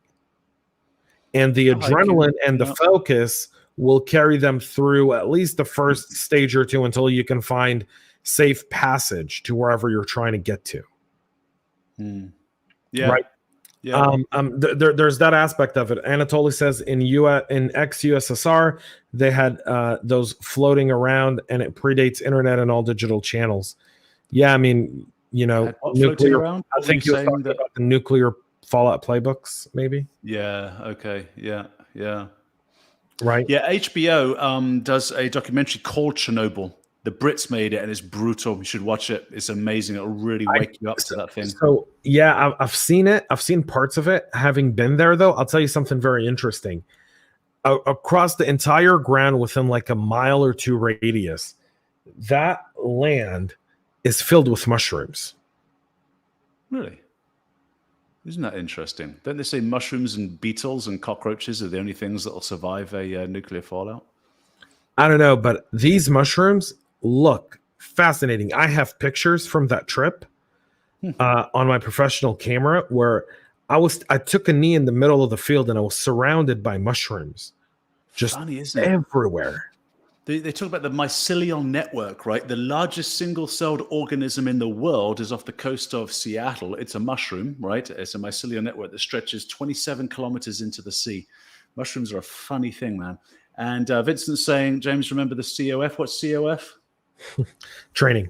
And the adrenaline and the focus will carry them through at least the first stage or two until you can find safe passage to wherever you're trying to get to. Yeah. Right. Yeah. There's that aspect of it. Anatoly says in ex-USSR, they had those floating around, and it predates internet and all digital channels. Yeah. I mean, nuclear, I think you were talking about the nuclear fallout playbooks, maybe. Yeah. Okay. Yeah. Yeah. Right. Yeah. HBO does a documentary called Chernobyl. The Brits made it, and it's brutal. You should watch it. It's amazing. It'll really wake you up to that thing. So, yeah, I've seen it. I've seen parts of it. Having been there, though, I'll tell you something very interesting. Across the entire ground within like a mile or two radius, that land is filled with mushrooms. Really? Isn't that interesting? Don't they say mushrooms and beetles and cockroaches are the only things that will survive a nuclear fallout? I don't know, but these mushrooms look fascinating. I have pictures from that trip on my professional camera where I took a knee in the middle of the field and I was surrounded by mushrooms. Just funny, isn't it? Everywhere. They talk about the mycelial network, right? The largest single-celled organism in the world is off the coast of Seattle. It's a mushroom, right? It's a mycelial network that stretches 27 kilometers into the sea. Mushrooms are a funny thing, man. And Vincent's saying, James, remember the COF? What's COF? Training.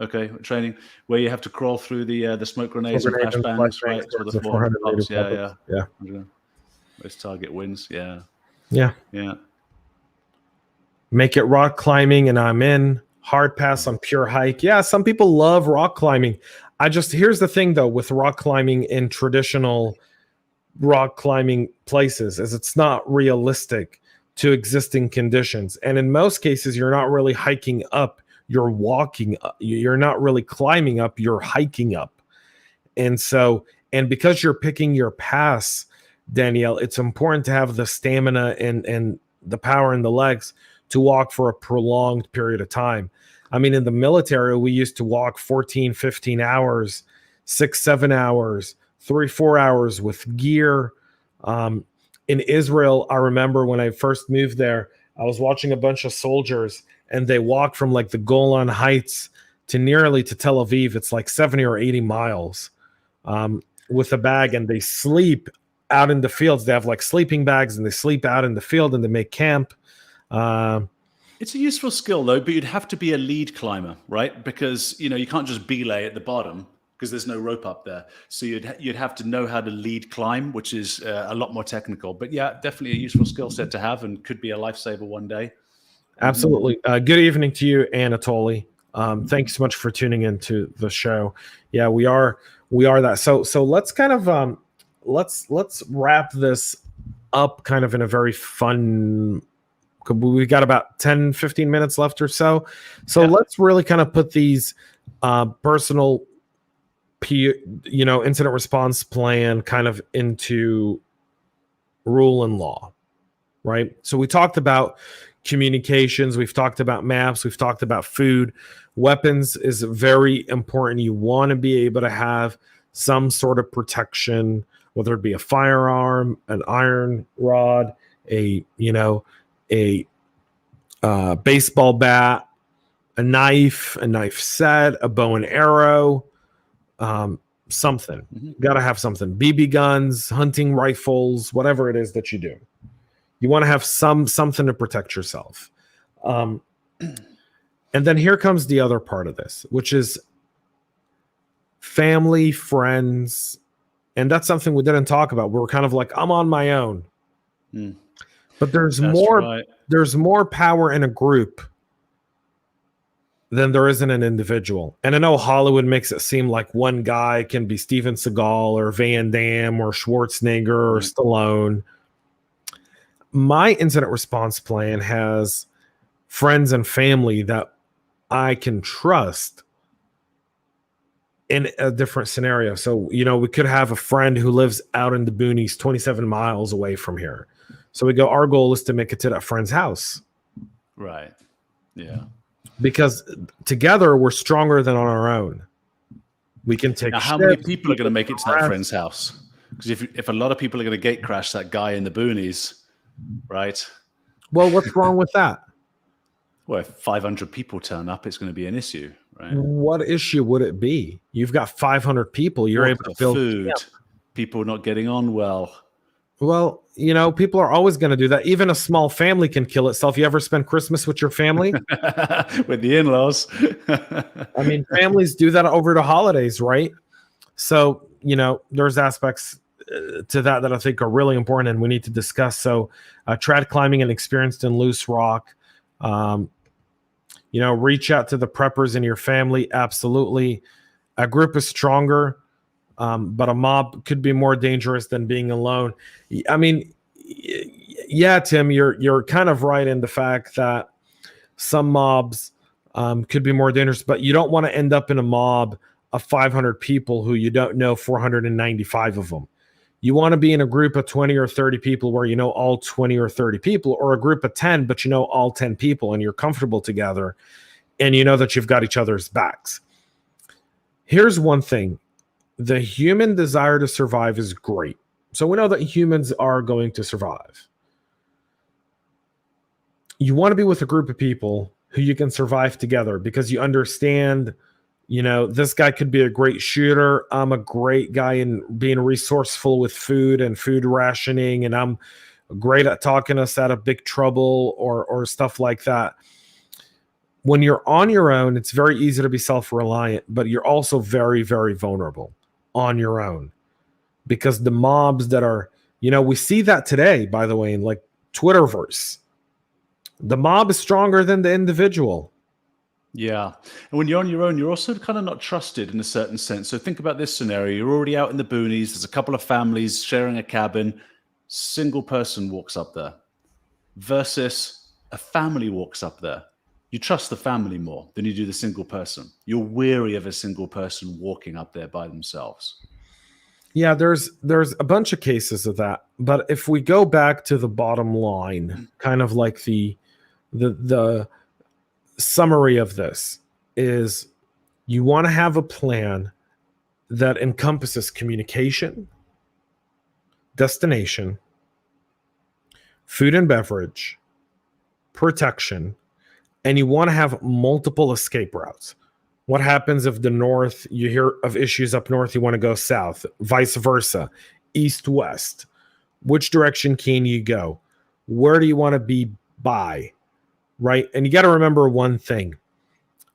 Okay, training where you have to crawl through the smoke grenades and flashbangs, right? So the 400 pops. Yeah. Most target wins. Yeah. Make it rock climbing, and I'm in. Hard pass on pure hike. Yeah, some people love rock climbing. Here's the thing though with rock climbing in traditional rock climbing places is it's not realistic to existing conditions. And in most cases, you're not really hiking up, you're walking up. You're not really climbing up, you're hiking up. And because you're picking your pass, Danielle, it's important to have the stamina and the power in the legs to walk for a prolonged period of time. I mean, in the military, we used to walk 14, 15 hours, 6, 7 hours, 3, 4 hours with gear. In Israel, I remember when I first moved there, I was watching a bunch of soldiers and they walked from like the Golan Heights to nearly to Tel Aviv. It's like 70 or 80 miles with a bag, and they sleep out in the fields. They have like sleeping bags and they sleep out in the field and they make camp. It's a useful skill though, but you'd have to be a lead climber, right? Because, you can't just belay at the bottom, because there's no rope up there. So you'd have to know how to lead climb, which is a lot more technical. But yeah, definitely a useful skill set to have, and could be a lifesaver one day. Absolutely. Good evening to you, Anatoly. Thanks so much for tuning into the show. Yeah, we are that. So let's kind of let's wrap this up kind of in a very fun. We got about 10, 15 minutes left or so. So let's really kind of put these personal incident response plan kind of into rule and law, right? So we talked about communications. We've talked about maps. We've talked about food. Weapons is very important. You want to be able to have some sort of protection, whether it be a firearm, an iron rod, a baseball bat, a knife set, a bow and arrow, something. Got to have something. BB guns, hunting rifles, whatever it is that you do. You want to have something to protect yourself. And then here comes the other part of this, which is family, friends. And that's something we didn't talk about. We're kind of like, I'm on my own. But there's more power in a group than there is in an individual. And I know Hollywood makes it seem like one guy can be Steven Seagal or Van Damme or Schwarzenegger or Stallone. My incident response plan has friends and family that I can trust in a different scenario. So, we could have a friend who lives out in the boonies 27 miles away from here. So we go, our goal is to make it to that friend's house. Right. Yeah. Because together we're stronger than on our own. We can take. Now, how many people are going to make it to that friend's house? Because if a lot of people are going to gate crash that guy in the boonies, right? Well, what's wrong with that? Well, if 500 people turn up, it's going to be an issue, right? What issue would it be? You've got 500 people. You're able to build food. People not getting on well. Well, people are always going to do that. Even a small family can kill itself. You ever spend Christmas with your family? With the in-laws. I mean, families do that over the holidays, right? So, there's aspects to that I think are really important and we need to discuss. So, trad climbing and experienced in loose rock. Reach out to the preppers in your family. Absolutely. A group is stronger. But a mob could be more dangerous than being alone. I mean, yeah, Tim, you're kind of right in the fact that some mobs could be more dangerous, but you don't want to end up in a mob of 500 people who you don't know 495 of them. You want to be in a group of 20 or 30 people where you know all 20 or 30 people, or a group of 10, but you know all 10 people and you're comfortable together and you know that you've got each other's backs. Here's one thing. The human desire to survive is great. So we know that humans are going to survive. You want to be with a group of people who you can survive together because you understand, this guy could be a great shooter. I'm a great guy in being resourceful with food and food rationing, and I'm great at talking us out of big trouble or stuff like that. When you're on your own, it's very easy to be self-reliant, but you're also very, very vulnerable on your own, because the mobs that are, we see that today, by the way, in like Twitterverse. The mob is stronger than the individual. Yeah. And when you're on your own, you're also kind of not trusted in a certain sense. So think about this scenario. You're already out in the boonies. There's a couple of families sharing a cabin. Single person walks up there versus a family walks up there. You trust the family more than you do the single person. You're weary of a single person walking up there by themselves. Yeah, there's a bunch of cases of that. But if we go back to the bottom line, kind of like the summary of this is, you want to have a plan that encompasses communication, destination, food and beverage, protection, and you want to have multiple escape routes. What happens if the north, you hear of issues up north, you want to go south, vice versa, east, west? Which direction can you go? Where do you want to be by? Right? And you got to remember one thing.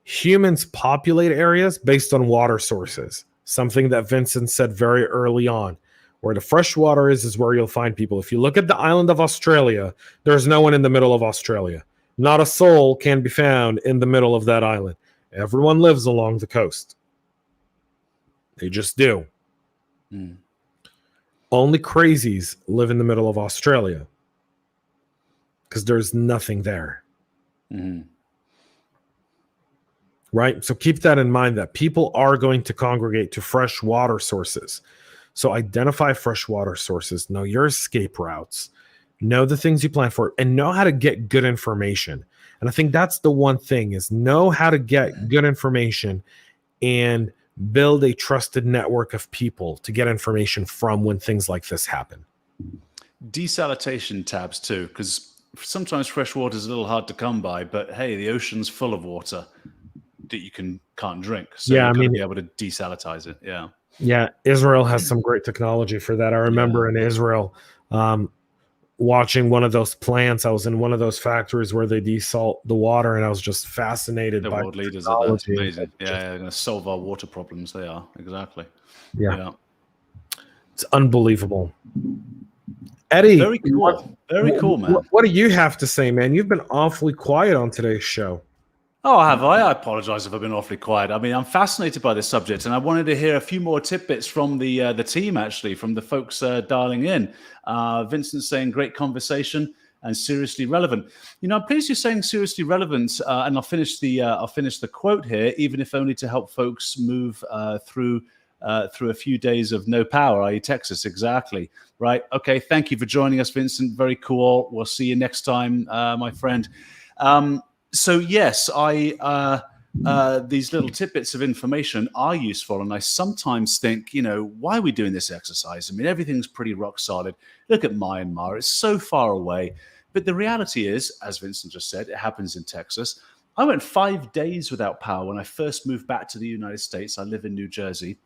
Humans populate areas based on water sources, something that Vincent said very early on. Where the fresh water is where you'll find people. If you look at the island of Australia, there's no one in the middle of Australia. Not a soul can be found in the middle of that island. Everyone lives along the coast. They just do. Only crazies live in the middle of Australia because there's nothing there. Right? So keep that in mind, that people are going to congregate to fresh water sources. So identify fresh water sources. Know your escape routes. know the things you plan for, and know how to get good information. And I think that's the one thing, is know how to get good information and build a trusted network of people to get information from when things like this happen. Desalination tabs too, because sometimes fresh water is a little hard to come by, but hey, the ocean's full of water that you can't drink. So Yeah, you've I got mean, to be able to desalitize it. Yeah. yeah, Israel has some great technology for that. I remember in Israel, watching one of those plants. I was in one of those factories where they desalt the water, and I was just fascinated The by world leaders technology. at that. It's amazing. Yeah, they're going to solve our water problems. They are. Exactly. Yeah. It's unbelievable. Eddie, Very cool. Very cool, man. What do you have to say, man? You've been awfully quiet on today's show. Oh, have I? I apologize if I've been awfully quiet. I mean, I'm fascinated by this subject, and I wanted to hear a few more tidbits from the team, actually, from the folks dialing in. Vincent saying, great conversation and seriously relevant. You know, I'm pleased you're saying seriously relevant, and I'll finish the quote here, even if only to help folks move through a few days of no power, i.e. Texas. Exactly. Right. Okay. Thank you for joining us, Vincent. Very cool. We'll see you next time, my friend. So yes, these little tidbits of information are useful, and I sometimes think, you know, why are we doing this exercise? I mean, everything's pretty rock solid. Look at Myanmar; it's so far away. But the reality is, as Vincent just said, it happens in Texas. I went 5 days without power when I first moved back to the United States. I live in New Jersey.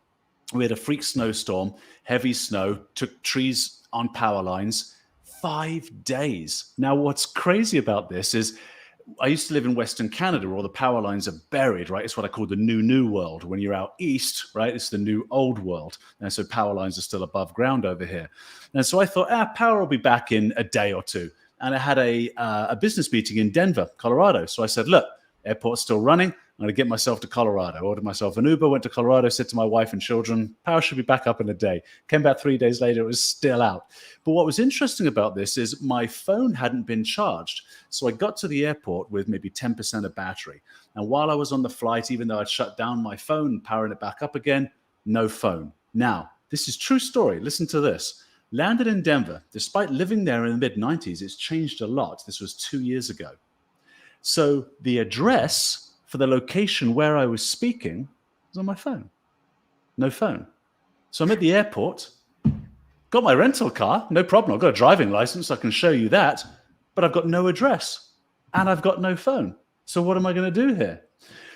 We had a freak snowstorm, heavy snow, took trees on power lines. 5 days. Now, what's crazy about this is, I used to live in Western Canada, where all the power lines are buried, right? It's what I call the new world. When you're out east, right, it's the new old world. And so power lines are still above ground over here. And so I thought, power will be back in a day or two. And I had a business meeting in Denver, Colorado. So I said, look, airport's still running. I'm going to get myself to Colorado. Ordered myself an Uber, went to Colorado, said to my wife and children, power should be back up in a day. Came back 3 days later, it was still out. But what was interesting about this is my phone hadn't been charged. So I got to the airport with maybe 10% of battery. And while I was on the flight, even though I'd shut down my phone, powering it back up again, no phone. Now, this is true story. Listen to this. Landed in Denver. Despite living there in the mid-90s, it's changed a lot. This was 2 years ago. So the address for the location where I was speaking was on my phone. No phone. So I'm at the airport, got my rental car, no problem. I've got a driving license, I can show you that, but I've got no address and I've got no phone. So what am I going to do here?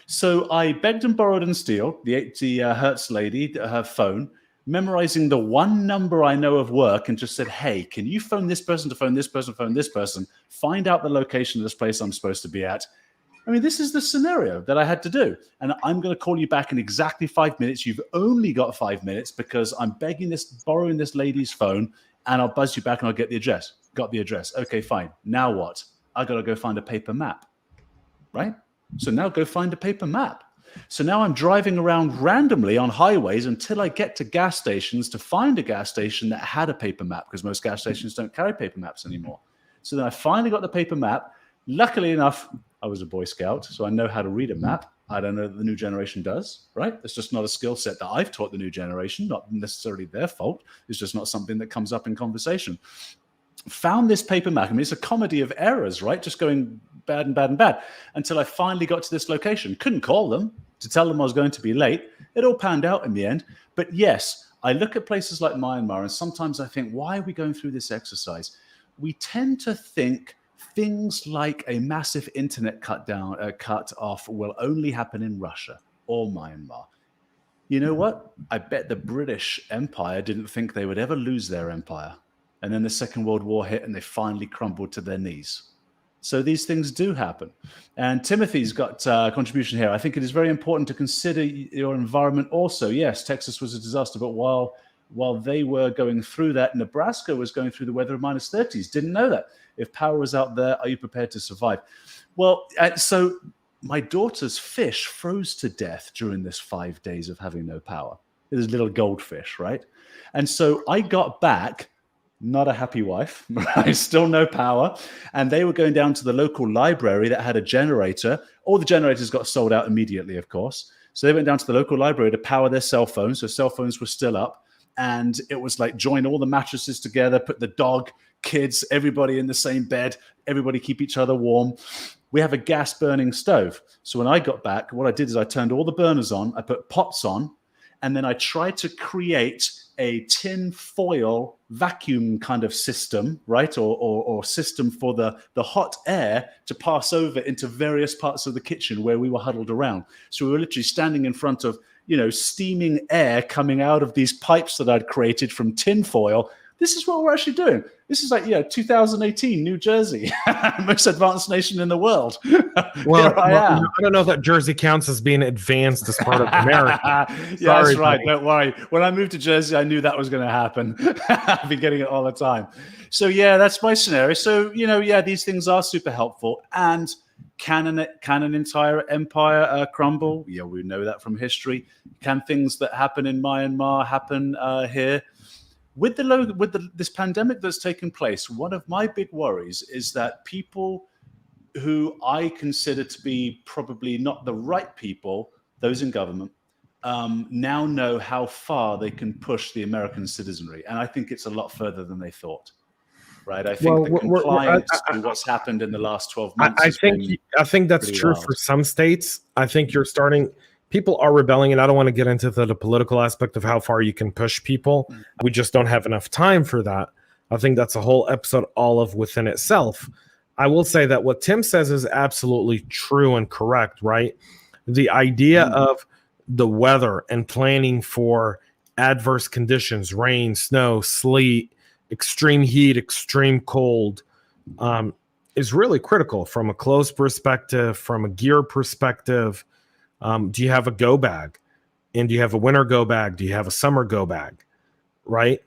So I begged and borrowed and steal the 80 hertz lady, her phone, memorizing the one number I know of work, and just said, hey, can you phone this person to phone this person, phone this person, find out the location of this place I'm supposed to be at. I mean, this is the scenario that I had to do. And I'm going to call you back in exactly 5 minutes. You've only got 5 minutes because I'm borrowing this lady's phone, and I'll buzz you back and I'll get the address. Got the address. Okay, fine. Now what? I got to go find a paper map, right? So now go find a paper map. So now I'm driving around randomly on highways until I get to gas stations to find a gas station that had a paper map, because most gas stations don't carry paper maps anymore. So then I finally got the paper map. Luckily enough, I was a Boy Scout, so I know how to read a map. I don't know that the new generation does, right? It's just not a skill set that I've taught the new generation, not necessarily their fault. It's just not something that comes up in conversation. Found this paper map. I mean, it's a comedy of errors, right? Just going bad and bad and bad until I finally got to this location. Couldn't call them to tell them I was going to be late. It all panned out in the end. But yes, I look at places like Myanmar, and sometimes I think, why are we going through this exercise? We tend to think things like a massive internet cut off will only happen in Russia or Myanmar. You know what? I bet the British Empire didn't think they would ever lose their empire. And then the Second World War hit and they finally crumbled to their knees. So these things do happen. And Timothy's got a contribution here. I think it is very important to consider your environment also. Yes, Texas was a disaster, but while they were going through that, Nebraska was going through the weather of minus 30s. Didn't know that. If power was out there, are you prepared to survive? Well, so my daughter's fish froze to death during this 5 days of having no power. It was little goldfish, right? And so I got back, not a happy wife, right? Still no power. And they were going down to the local library that had a generator. All the generators got sold out immediately, of course. So they went down to the local library to power their cell phones. So cell phones were still up. And it was like join all the mattresses together, put the dog kids, everybody in the same bed, everybody keep each other warm. We have a gas burning stove. So when I got back, what I did is I turned all the burners on, I put pots on, and then I tried to create a tin foil vacuum kind of system, right? Or system for the hot air to pass over into various parts of the kitchen where we were huddled around. So we were literally standing in front of, steaming air coming out of these pipes that I'd created from tin foil. This is what we're actually doing. This is like, 2018, New Jersey, most advanced nation in the world. Well, I don't know if that Jersey counts as being advanced as part of America. Yeah, that's right. Don't worry. When I moved to Jersey, I knew that was going to happen. I've been getting it all the time. So yeah, that's my scenario. So, these things are super helpful. And can an entire empire crumble? Yeah, we know that from history. Can things that happen in Myanmar happen here? With this pandemic that's taken place, one of my big worries is that people who I consider to be probably not the right people, those in government, now know how far they can push the American citizenry. And I think it's a lot further than they thought. Right? I think the compliance to what's happened in the last 12 months. I think that's true for some states. I think people are rebelling, and I don't want to get into the political aspect of how far you can push people. We just don't have enough time for that. I think that's a whole episode all of within itself. I will say that what Tim says is absolutely true and correct, right? The idea of the weather and planning for adverse conditions, rain, snow, sleet, extreme heat, extreme cold, is really critical from a clothes perspective, from a gear perspective. Do you have a go bag? And do you have a winter go bag? Do you have a summer go bag? Right?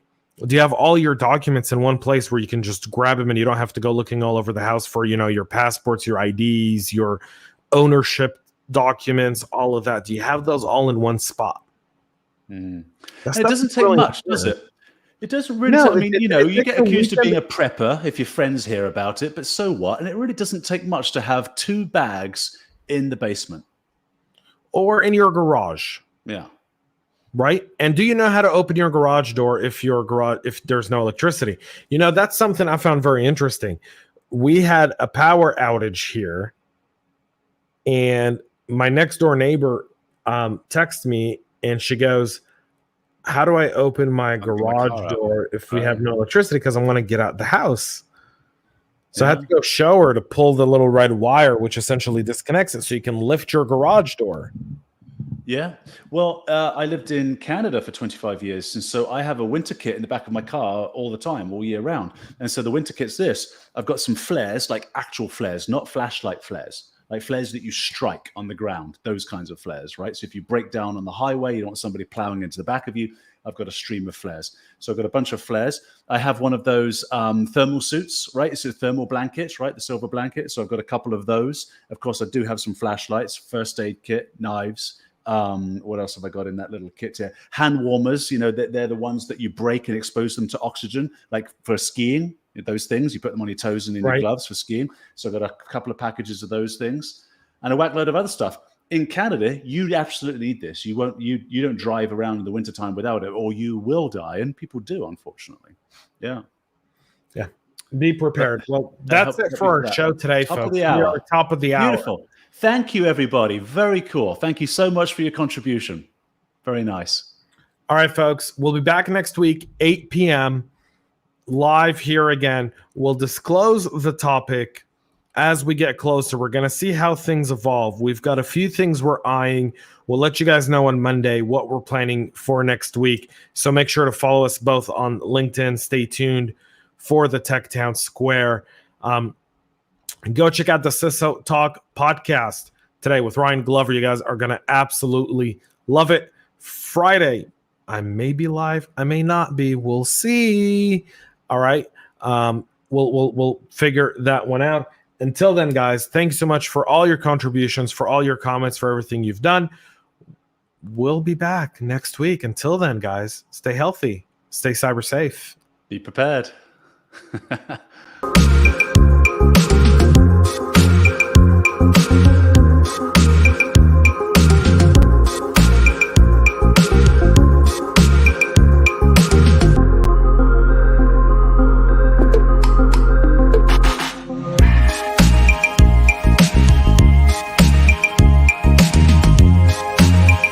Do you have all your documents in one place where you can just grab them and you don't have to go looking all over the house for, your passports, your IDs, your ownership documents, all of that? Do you have those all in one spot? It doesn't take really much, does it? It doesn't really. No, you get accused of being a prepper if your friends hear about it, but so what? And it really doesn't take much to have 2 bags in the basement. Or in your garage. Yeah. Right? And do you know how to open your garage door if there's no electricity? That's something I found very interesting. We had a power outage here, and my next door neighbor texts me, and she goes, how do I open my garage door if we have no electricity? Because I want to get out the house. So I had to go show her to pull the little red wire, which essentially disconnects it so you can lift your garage door. Yeah. Well, I lived in Canada for 25 years. And so I have a winter kit in the back of my car all the time, all year round. And so the winter kit's this. I've got some flares, like actual flares, not flashlight flares, like flares that you strike on the ground, those kinds of flares, right? So if you break down on the highway, you don't want somebody plowing into the back of you. I've got a stream of flares. So I've got a bunch of flares. I have one of those thermal suits, right? It's a thermal blankets, right? The silver blanket. So I've got a couple of those. Of course, I do have some flashlights, first aid kit, knives. What else have I got in that little kit here? Hand warmers, they're the ones that you break and expose them to oxygen, like for skiing, those things. You put them on your toes and in your gloves for skiing. So I've got a couple of packages of those things and a whack load of other stuff. In Canada, you absolutely need this. You don't drive around in the wintertime without it, or you will die. And people do, unfortunately. Yeah. Yeah. Be prepared. Well, that's it for our show today, folks. We are top of the hour. Beautiful. Thank you, everybody. Very cool. Thank you so much for your contribution. Very nice. All right, folks. We'll be back next week, 8 p.m. live here again. We'll disclose the topic as we get closer. We're going to see how things evolve. We've got a few things we're eyeing. We'll let you guys know on Monday what we're planning for next week. So make sure to follow us both on LinkedIn. Stay tuned for the Tech Town Square. Go check out the CISO Talk podcast today with Ryan Glover. You guys are going to absolutely love it. Friday, I may be live. I may not be. We'll see. All right. We'll figure that one out. Until then, guys, thanks so much for all your contributions, for all your comments, for everything you've done. We'll be back next week. Until then, guys, stay healthy, stay cyber safe. Be prepared.